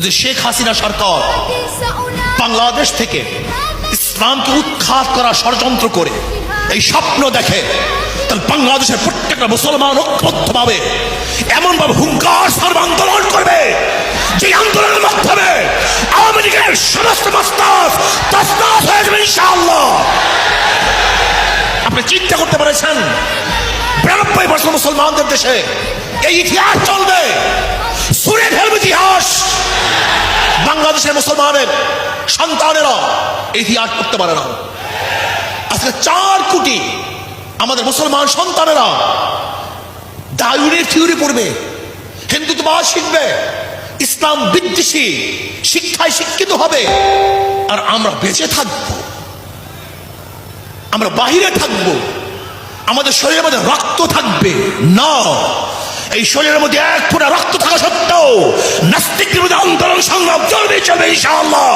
যে শেখ হাসিনা সরকার বাংলাদেশ থেকে ইসলামকে উৎখাত করা ষড়যন্ত্র করে এই স্বপ্ন দেখে, তাহলে বাংলাদেশের প্রত্যেকটা মুসলমান ঐক্যবদ্ধভাবে এমন ভাবে হুঙ্কার স্বরে আন্দোলন করবে যে আন্দোলনের মাধ্যমে আওয়ামী লীগের সমস্ত মস্তক তছনছ হয়ে যাবে ইনশাআল্লাহ। আপনি চিন্তা করতে পেরেছেন 92% মুসলমানদের দেশে এই ইতিহাস চলবে, ছুঁড়ে ফেলবে ইতিহাস। বাংলাদেশের মুসলমানের সন্তানেরা ইতিহাস করতে পারে না। আজকে 4 কোটি আমাদের মুসলমান সন্তানেরা ডারউইনের থিওরি পড়বে, হিন্দুত্ববাদ শিখবে, ইসলাম বিদ্বেষী শিক্ষায় শিক্ষিত হবে, আর আমরা বেঁচে থাকব, আমরা বাহিরে থাকব, আমাদের শরীরের মধ্যে রক্ত থাকবে না। এই শরীরের মধ্যে এক ফোঁটা রক্ত থাকা সত্ত্বেও নাস্তিকদের মধ্যে আন্দোলন সংগ্রাম চলবে ইনশাআল্লাহ।